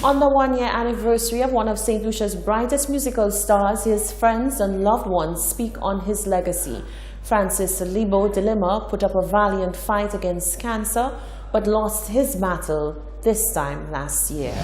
On the one-year anniversary of one of St. Lucia's brightest musical stars, his friends and loved ones speak on his legacy. Francis Lebo de Lima put up a valiant fight against cancer, but lost his battle this time last year.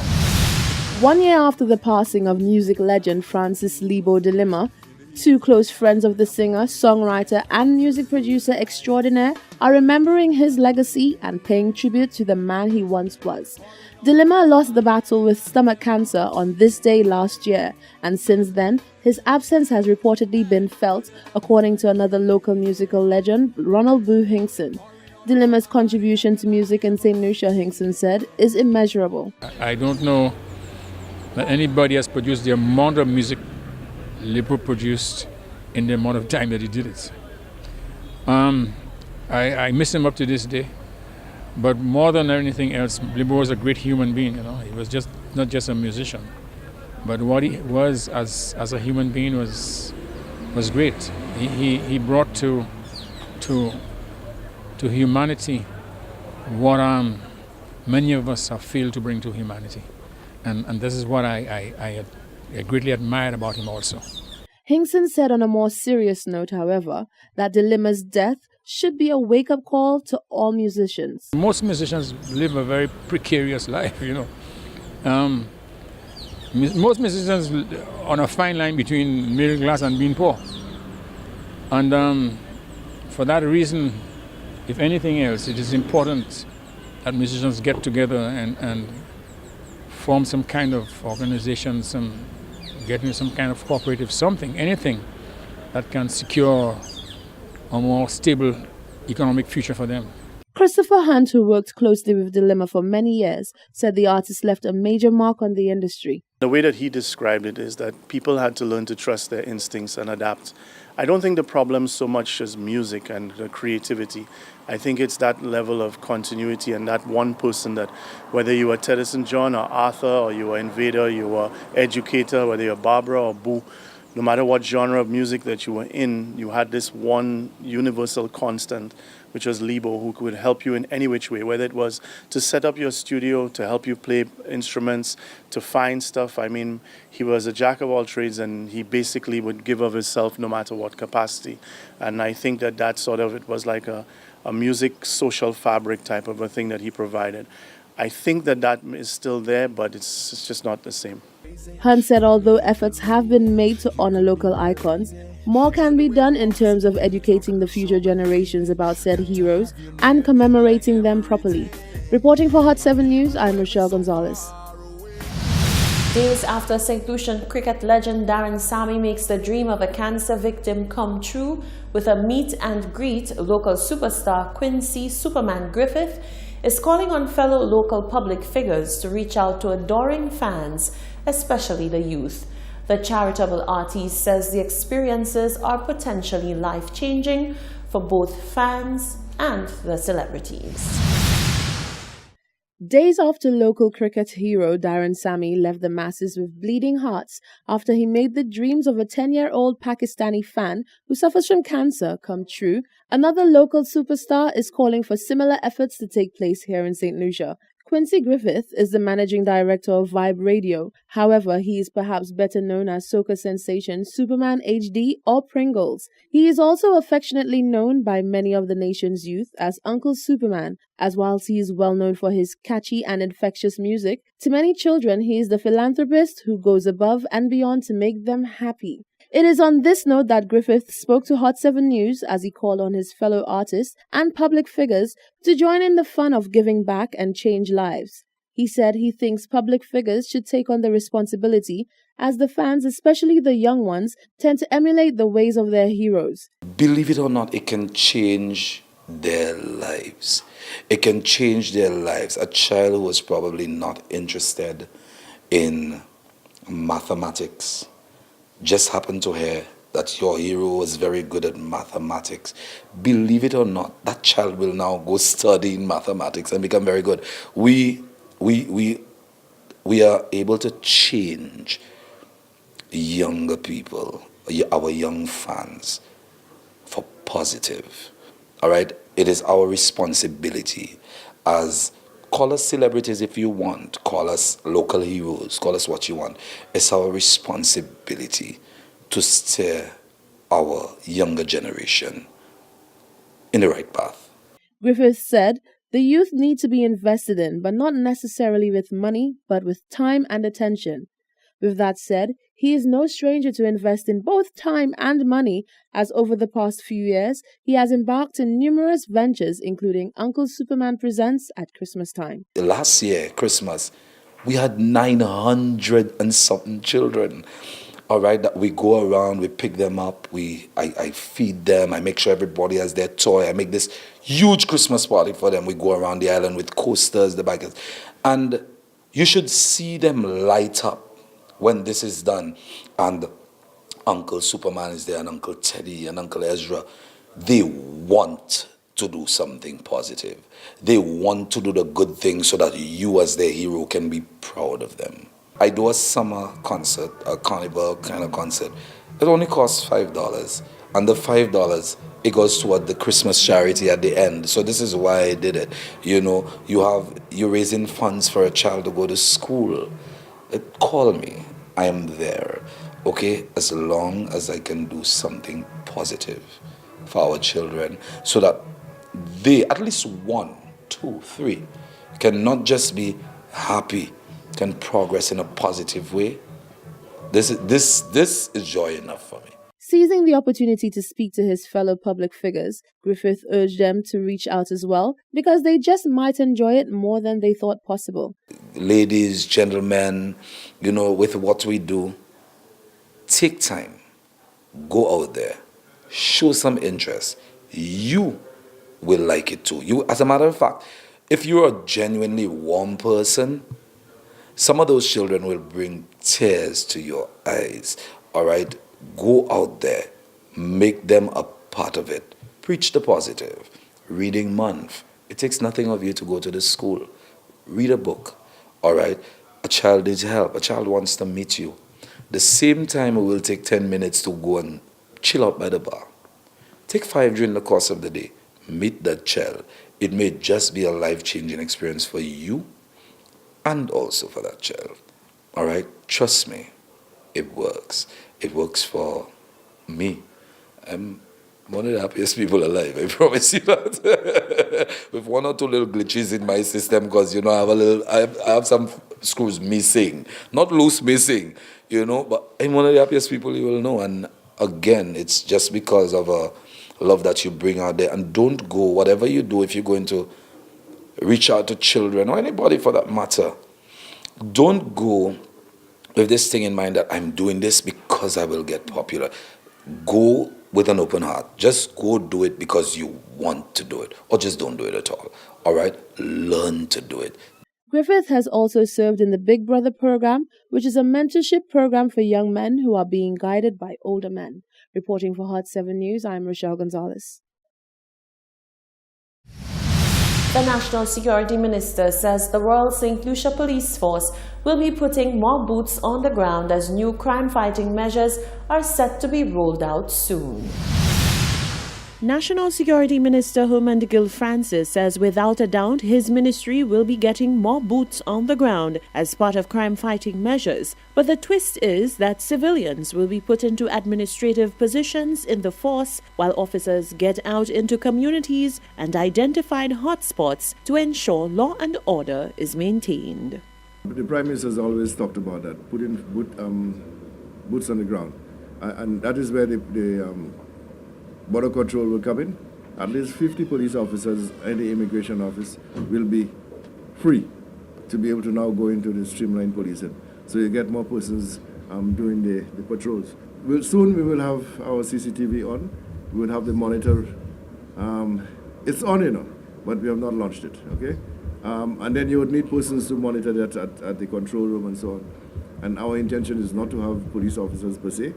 1 year after the passing of music legend Francis Lebo de Lima, two close friends of the singer, songwriter, and music producer extraordinaire are remembering his legacy and paying tribute to the man he once was. De Lima lost the battle with stomach cancer on this day last year, and since then, his absence has reportedly been felt, according to another local musical legend, Ronald Boo Hinkson. De Lima's contribution to music in St. Lucia, Hinkson said, is immeasurable. I don't know that anybody has produced the amount of music Lebo produced in the amount of time that he did it. I miss him up to this day. But more than anything else, Lebo was a great human being. He was just not just a musician, but what he was as a human being was great. He brought to humanity what many of us have failed to bring to humanity, and this is what I greatly admired about him also. Hinkson said on a more serious note, however, that De Lima's death should be a wake-up call to all musicians. Most musicians live a very precarious life, Most musicians on a fine line between middle class and being poor. And for that reason, if anything else, it is important that musicians get together and form some kind of organization, get into some kind of cooperative something, anything that can secure a more stable economic future for them. Christopher Hunt, who worked closely with De Lima for many years, said the artist left a major mark on the industry. The way that he described it is that people had to learn to trust their instincts and adapt. I don't think the problem so much is music and the creativity. I think it's that level of continuity and that one person that, whether you were Teddy St. John or Arthur or you were Invader, you were Educator, whether you're Barbara or Boo, no matter what genre of music that you were in, you had this one universal constant, which was Lebo, who could help you in any which way, whether it was to set up your studio, to help you play instruments, to find stuff. I mean, he was a jack of all trades, and he basically would give of himself no matter what capacity. And I think that sort of, it was like a music social fabric type of a thing that he provided. I think that is still there, but it's just not the same. Hunt said although efforts have been made to honor local icons, more can be done in terms of educating the future generations about said heroes and commemorating them properly. Reporting for Hot 7 News, I'm Rochelle Gonzalez. Days after St. Lucian cricket legend Darren Sammy makes the dream of a cancer victim come true with a meet and greet, local superstar Quincy Superman Griffith is calling on fellow local public figures to reach out to adoring fans, especially the youth. The charitable artist says the experiences are potentially life-changing for both fans and the celebrities. Days after local cricket hero Darren Sammy left the masses with bleeding hearts after he made the dreams of a 10-year-old Pakistani fan who suffers from cancer come true, another local superstar is calling for similar efforts to take place here in St. Lucia. Quincy Griffith is the managing director of Vibe Radio. However, he is perhaps better known as soca sensation Superman HD or Pringles. He is also affectionately known by many of the nation's youth as Uncle Superman, as whilst he is well known for his catchy and infectious music, to many children he is the philanthropist who goes above and beyond to make them happy. It is on this note that Griffith spoke to Hot 7 News as he called on his fellow artists and public figures to join in the fun of giving back and change lives. He said he thinks public figures should take on the responsibility as the fans, especially the young ones, tend to emulate the ways of their heroes. Believe it or not, it can change their lives. It can change their lives. A child who was probably not interested in mathematics just happened to hear that your hero was very good at mathematics. Believe it or not, that child will now go study mathematics and become very good. We are able to change younger people, our young fans, for positive. All right? It is our responsibility as Call us celebrities if you want. Call us local heroes. Call us what you want. It's our responsibility to steer our younger generation in the right path. Griffith said the youth need to be invested in, but not necessarily with money, but with time and attention. With that said, he is no stranger to invest in both time and money, as over the past few years, he has embarked in numerous ventures, including Uncle Superman Presents at Christmas time. Last year, Christmas, we had 900 and something children. All right, that we go around, we pick them up, I feed them, I make sure everybody has their toy. I make this huge Christmas party for them. We go around the island with coasters, the bikers, and you should see them light up when this is done. And Uncle Superman is there, and Uncle Teddy and Uncle Ezra. They want to do something positive. They want to do the good thing so that you as their hero can be proud of them. I do a summer concert, a carnival kind of concert. It only costs $5. And the $5, it goes toward the Christmas charity at the end. So this is why I did it. You know, you're raising funds for a child to go to school. Call me. I am there. Okay? As long as I can do something positive for our children so that they, at least 1, 2, 3, can not just be happy, can progress in a positive way. This is joy enough for me. Seizing the opportunity to speak to his fellow public figures, Griffith urged them to reach out as well, because they just might enjoy it more than they thought possible. Ladies, gentlemen, you know, with what we do, take time, go out there, show some interest. You will like it too. You, as a matter of fact, if you're a genuinely warm person, some of those children will bring tears to your eyes. All right? Go out there. Make them a part of it. Preach the positive. Reading month. It takes nothing of you to go to the school. Read a book. All right? A child needs help. A child wants to meet you. The same time, it will take 10 minutes to go and chill out by the bar. Take 5 during the course of the day. Meet that child. It may just be a life-changing experience for you and also for that child. All right? Trust me, it works. It works for me. I'm one of the happiest people alive, I promise you that. With 1 or 2 little glitches in my system, because, you know, I have some screws missing. Not loose, missing, you know, but I'm one of the happiest people you will know. And again, it's just because of a love that you bring out there. And don't go, whatever you do, if you're going to reach out to children or anybody for that matter, don't go with this thing in mind that I'm doing this because I will get popular. Go with an open heart. Just go do it because you want to do it, or just don't do it at all. All right? Learn to do it. Griffith has also served in the Big Brother program, which is a mentorship program for young men who are being guided by older men. Reporting for Hot 7 News, I'm Rochelle Gonzalez. The National Security Minister says the Royal St. Lucia Police Force will be putting more boots on the ground as new crime-fighting measures are set to be rolled out soon. National Security Minister Herman Gill Francis says without a doubt his ministry will be getting more boots on the ground as part of crime-fighting measures. But the twist is that civilians will be put into administrative positions in the force while officers get out into communities and identified hotspots to ensure law and order is maintained. The Prime Minister has always talked about that, putting boots on the ground. And that is where the Border Control will come in. At least 50 police officers in the immigration office will be free to be able to now go into the streamlined policing. So you get more persons doing the patrols. Soon we will have our CCTV on. We will have the monitor. It's on, you know, but we have not launched it, okay? And then you would need persons to monitor that at the control room and so on. And our intention is not to have police officers per se.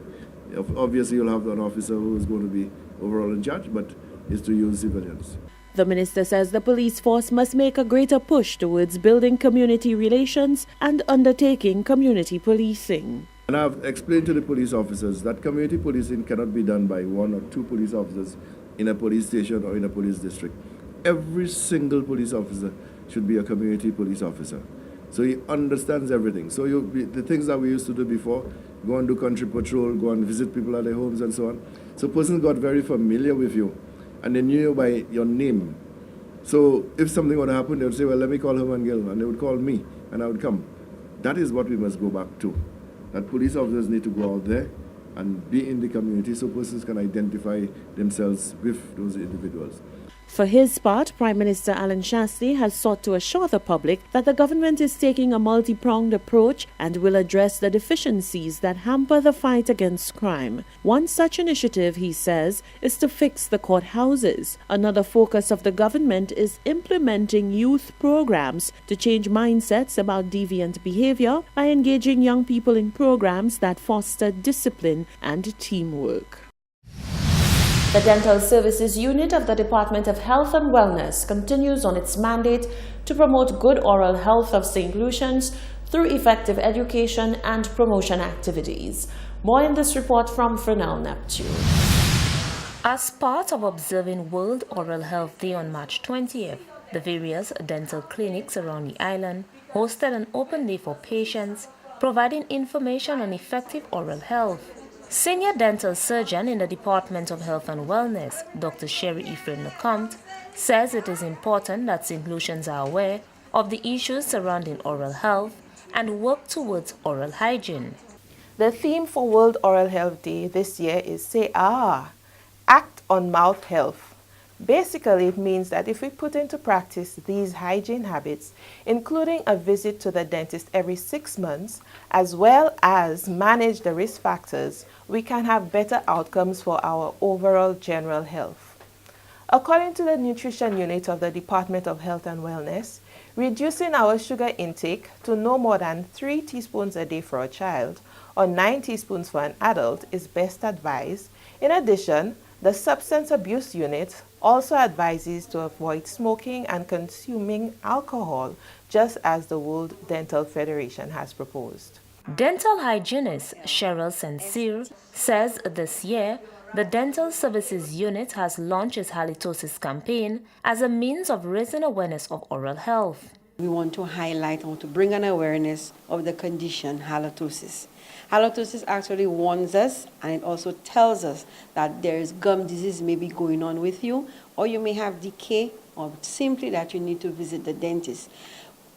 Obviously, you'll have an officer who is going to be overall in charge, but is to use civilians. The minister says the police force must make a greater push towards building community relations and undertaking community policing. And I've explained to the police officers that community policing cannot be done by 1 or 2 police officers in a police station or in a police district. every single police officer should be a community police officer. So he understands everything. So the things that we used to do before, go and do country patrol, go and visit people at their homes and so on. So persons got very familiar with you, and they knew you by your name. So if something would happen, they would say, well, let me call Herman Gill, and they would call me, and I would come. That is what we must go back to. That police officers need to go out there and be in the community so persons can identify themselves with those individuals. For his part, Prime Minister Alan Shastri has sought to assure the public that the government is taking a multi-pronged approach and will address the deficiencies that hamper the fight against crime. One such initiative, he says, is to fix the courthouses. Another focus of the government is implementing youth programs to change mindsets about deviant behavior by engaging young people in programs that foster discipline and teamwork. The Dental Services Unit of the Department of Health and Wellness continues on its mandate to promote good oral health of St. Lucians through effective education and promotion activities. More in this report from Fernell Neptune. As part of observing World Oral Health Day on March 20th, the various dental clinics around the island hosted an open day for patients, providing information on effective oral health. Senior dental surgeon in the Department of Health and Wellness, Dr. Sherry Ephraim Lecomte, says it is important that St. Lucians are aware of the issues surrounding oral health and work towards oral hygiene. The theme for World Oral Health Day this year is Say Ah, Act on Mouth Health. Basically, it means that if we put into practice these hygiene habits, including a visit to the dentist every 6 months, as well as manage the risk factors, we can have better outcomes for our overall general health. According to the Nutrition Unit of the Department of Health and Wellness, reducing our sugar intake to no more than 3 teaspoons a day for a child or 9 teaspoons for an adult is best advised. In addition, the Substance Abuse Unit also advises to avoid smoking and consuming alcohol, just as the World Dental Federation has proposed. Dental hygienist Cheryl Sincere says this year the Dental Services Unit has launched its halitosis campaign as a means of raising awareness of oral health. We want to highlight and to bring an awareness of the condition halitosis. Halitosis actually warns us, and it also tells us that there is gum disease maybe going on with you, or you may have decay, or simply that you need to visit the dentist.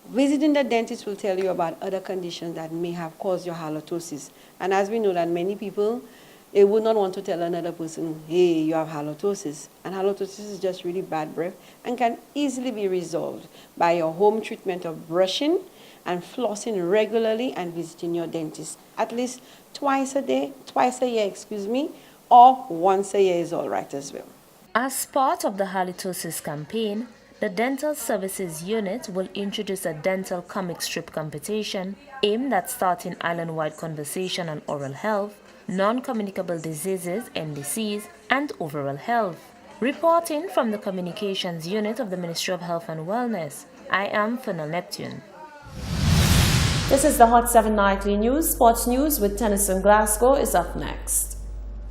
Visiting the dentist will tell you about other conditions that may have caused your halitosis. And as we know that many people, they would not want to tell another person, hey, you have halitosis. And halitosis is just really bad breath and can easily be resolved by your home treatment of brushing and flossing regularly and visiting your dentist at least twice a year, or once a year is all right as well. As part of the halitosis campaign, the Dental Services Unit will introduce a dental comic strip competition aimed at starting island-wide conversation on oral health, non-communicable diseases, NDCs, and overall health. Reporting from the Communications Unit of the Ministry of Health and Wellness, I am Fernell Neptune. This is the Hot 7 Nightly News. Sports news with Tennyson Glasgow is up next.